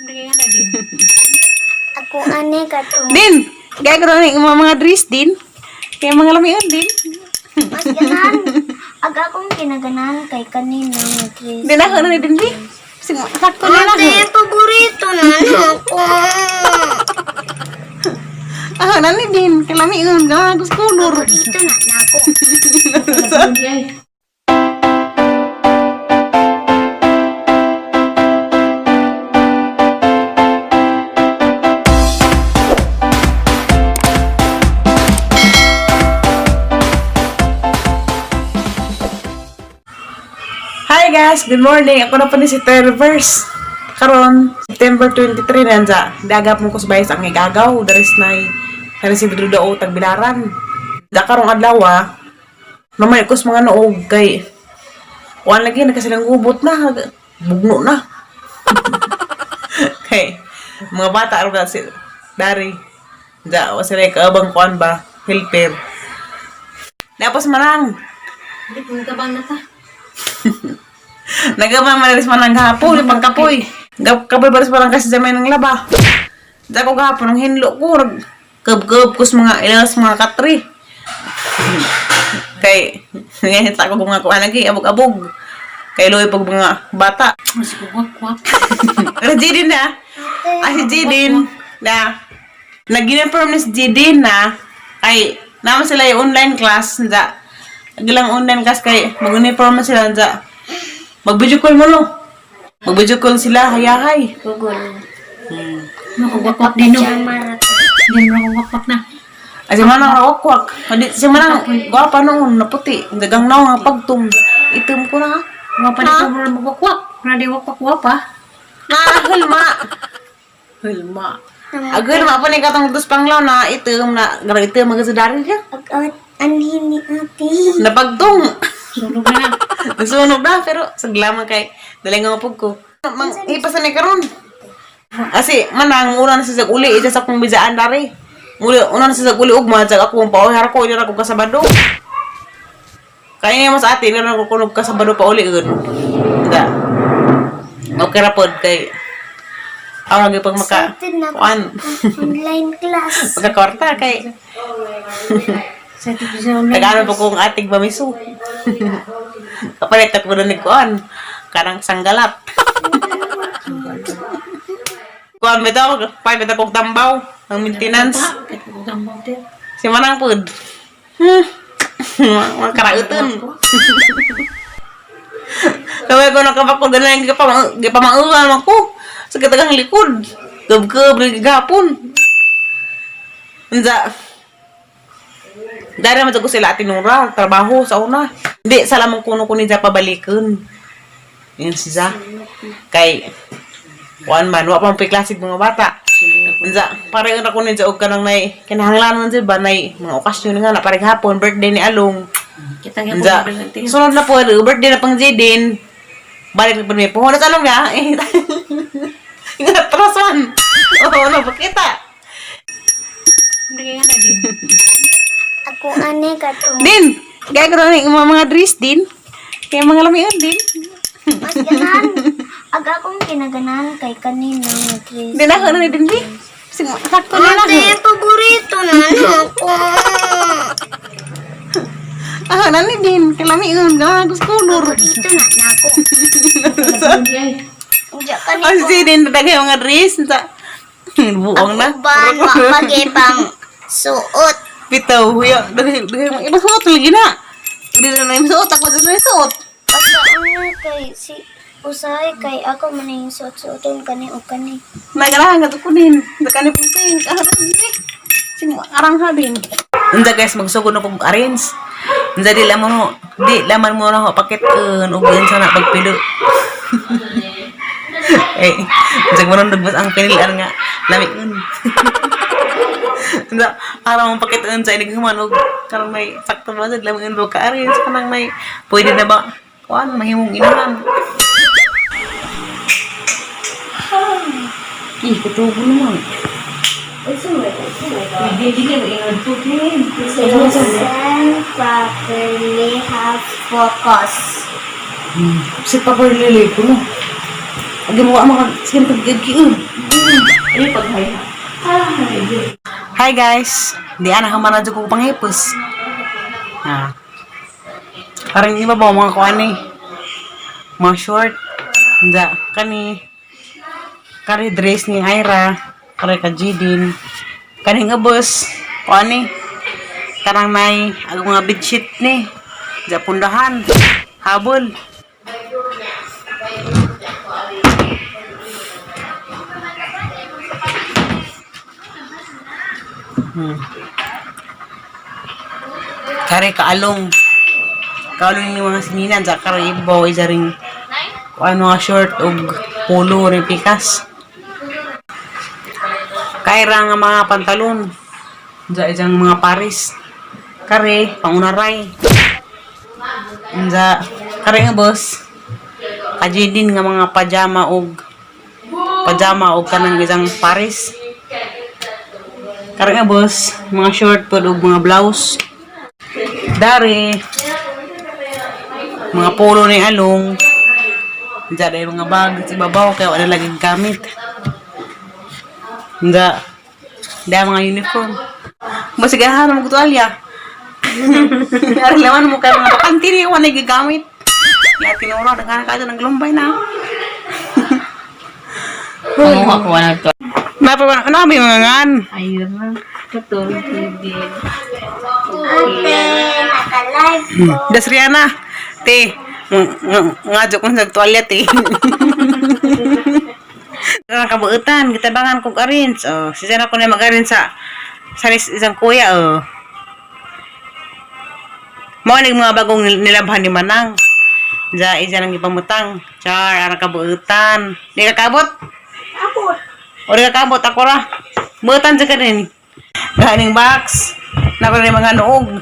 Ako ane ka to. Din, gaya ko rin mga dress din. Kaya mga lamian din. Mas ganan. Aga akong kinaganan kay kanina nga dress. Din ako na din din. Sakto na lang. Ate, paborito na ako. Ah, nani din. Kaya lamian ka. Gusto color. Paborito na ako. Hi guys, good morning. Ako na po ni si Terverse. Karon September 23 nandiya. Dagap mo ko sa bayas ang igagaw. Daris na si Drudao tagbilaran. Da karong adlaw mamay ko sa mga noog kay wan lagi nagkasilang gubot na. Bugno na. Kay mga bata aro na si Dari. Da wa sila kaabang kuan ba? Helper. Tapos manang. Hindi kung kabang na ta. Nagmamalis man ng hapon, yung pagkapoy. Kapoy baris pa lang kasi sa may ng laba. Diyan ko gahapon, ang hinlo ko. Kub-kub ko sa mga ilas, mga katri. Kay, ngayon sa ako mga kuha lagi, abog-abog. Kay Loy pag mga bata. Mas kuwak-kuwak. Pero Jidin na. Si Jidin na. Nag-inform na si Jidin na. Ay, naman sila yung online class. Nagilang online class kay mag-uniform na sila. Mag-video call mo no. Mag-video call sila, hayahay. Google. Makuwakwak din no. Jamar ako. Hindi mo makuwakwak na. Ay, si Manang rawakwak. Si Manang, gwapa noon, naputi. Dagang na nga pagtum. Itim ko na. Wapa na ko mo makuwakwak. Radi wakwak pa. Hulma. Hulma. Agul ma pa ni katong dos panglaw na itim na. Gara itim magasadari ka. Ag-awat anhin ni ate. Napagtong. Sunog na na. Nagsunog na, pero saglaman kay daling nga mapog ko. Ipasan ni karon. Kasi manang una na sa uli ita sa kong bijaan dari. Una na sa uli ugma jag ako pa har ko ira ko kasabado. Kaya nga mas ate na ko kunog kasabado pa uli gud. Da. Okay ra pod kay awag pag maka Excited na ako kuan. sa online class. Pagka-kwarta kay Sa TV online. nagano po kong ating bamiso. Kapalit ako na ni kuan. Karang sanggalat. Kuan bitaw, pay bitaw kong tambaw ang maintenance. Si Manang pud. Mga karautan. Kaya ko nakapakod na yung gipamaulan ako sa katagang likod. Gab-gab, nagigapon. Nza, dahil naman ko sila atinura, trabaho sa una. Hindi, salamang kuno ko ni Za pabalikan. Yun si Za. Kay, kuan man, wapang piklasig mga bata. Nza, parang ako ni Za og kanang nay, kinahanglan man siya ba, nay, mga okasyon nga na, parang hapon, birthday ni Along. Kita nga Nza, sunod na po, birthday na pang Jadin. Balik na po niya, pumunod sa Along nga. Nga, trasan. Oo, napakita. Hindi nga na din. Ako ane ka to. Din, gaya ko rin mga dress din. Kaya mga lamian din. Mas ganan. Aga akong kinaganan kay kanina nga dress. Din ako na din din. Sakto na lang. Ate, paborito na ako. Ah, nani din. Kaya lamian ka. Gusto color. Paborito na ako. Diyan ka Ang si din tatagay mga dress. Buong na. Ban, mapagipang suot. Bitaw, huya. Dagay mga ibang suot lagi na. Hindi na yung suot. Ako na yung suot. Asa ano kay si Usay kay ako man yung suot-suoton kani o kani. Nagarahan ka ko din. Dakani po kayo. Arang habin. Nda guys, magsugod na pong arrange. Nda di laman mo na ho pakit ugian sana pagpilo. Eh, nda mo nang dugbas ang pinilan nga lamiun. Nda araw mo pakit sa inig humanog kanang may sakto ba sad lamiun ba ka arrange kanang may pwede na ba kuan mahimong inahan. Kutubo naman. Listen properly, have focus. Si Papa Lili ko no. Ginawa mga skin pag-gigiun. Ano pag-hi? Hi guys. Di ana hamana jud ko panghipos. Karang iba ba mga kuan ni? Mga short. Nda kani kari dress ni Ira, kari ka Jidin. Kani nga boss, kuan ni? Karang may ang mga bedsheet ni. Nda pundahan. Habol. Kare kaalong ni mga sininan sa kare boy jaring ano nga short og polo rin pikas kaira nga mga pantalon dyan mga paris kare pangunaray dyan kare nga boss kajidin nga mga pajama og kanang isang paris kare nga boss mga short pod og mga blouse dari mga polo ni along dyan ay mga bag sa ibabaw kaya wala laging gamit dyan mga uniform masigahan mo kutualya dari laman mo kayo mga bakanti niya wala gagamit kaya tinuro nagkana ka ng lumbay na Kumuha ko na ito. nabi mga ngan Ayun na. Katulog din. Ate, naka-live ko. Dasriana te ngadyo kong nagtualya te kabuutan kita bangan kong arins sisa na ko na mag-arins sa isang kuya mga mga bagong nilabhan ni Manang dya isa nang ipamutang char arang kabuutan di ka kabot Abot. o di ka kabot ako ra buutan dya ka rin ganing box na ko rin mga noog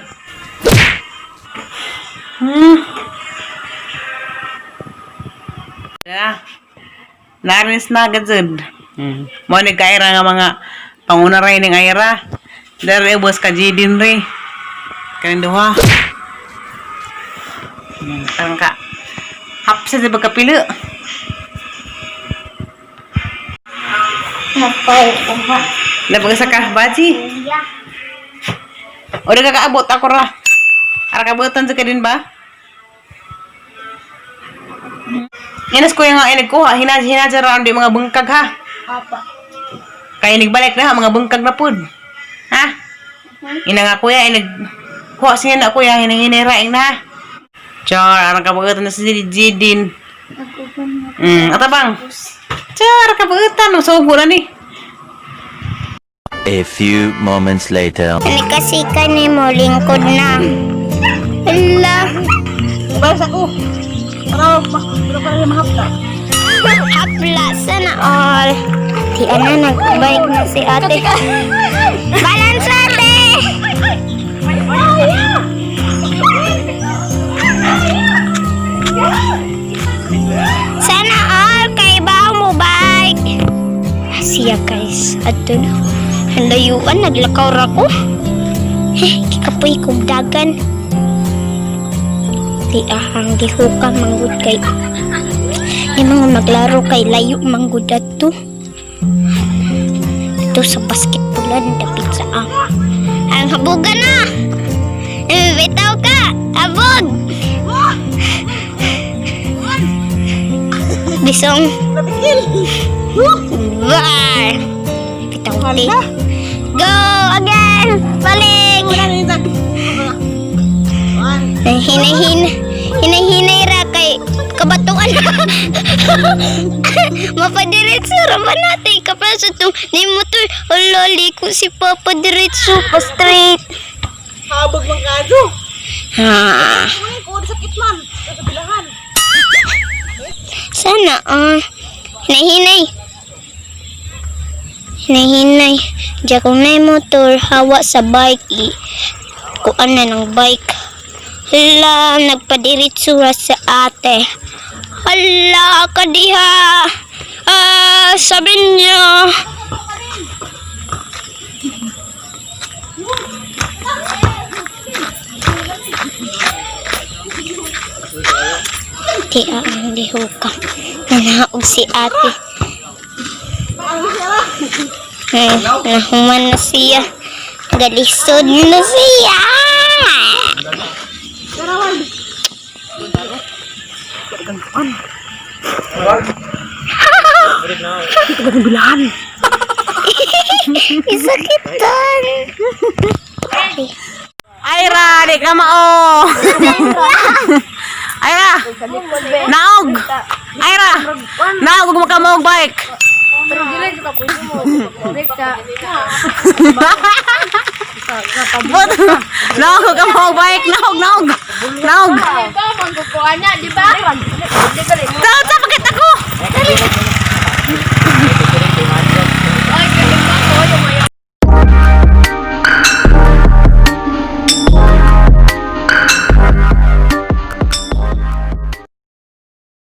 Narinis na agad. Mo ni kaira nga mga pangunaray ning Ira. Dari ubos ka Jidin re. Kanin duha. Tarang ka. Hapsa sa pagkapilo. Napay ko ba? Labag sa ka, baji. Iya. O di ka kaabot ako ra. Ara kabutan sa ka din ba? Inas ko yung nga inagkuha, hinadya round di mga bungkag ha. Apa. Kaya nagbalik na ha, mga bungkag na pud. Ha? Ina nga kuya, inagkuha siya na kuya, hinahiniraing na. Char, arang kabagatan na si Jidin. Atabang. Char, kabagatan, masubo na ni. A few moments later. Ani kasi mo lingkod na. Hala. Balas ako. Para rin mahapla. Hapla, sana all. Di ana nagbike na si ate. Balance ate! Sana all kay ba mo bike. Siya guys, ato na. Handayuan, naglakaw ra ko. Kikapoy kong dagan. Di ahang gihuka manggod kay yung mga maglaro kay layo manggod ato ito sa basketbolan dapit sa ang habugan na bitaw ka abog bisong bar bitaw di go again paling hinahinay ra kay kabatuan mapadiretso raman natin kapaso itong ni motor uloli ko si Papa diretso pa straight Habag mang kadyo. ha Sakit man. Sa kabilahan. sana hinahinay diya kung may motor hawa sa bike kuan na ng bike. Hala, nagpadiritso ra sa ate. Hala, kadiha. Sabi niyo. Di ang lihuka. Naog si ate. Nahuman na siya. Galisod na siya. Isakitan. Ira, di ka mao. Ira, naog. Ira, naog mo ka maog bike. But, naog ka maog bike, naog. Naog. Tut,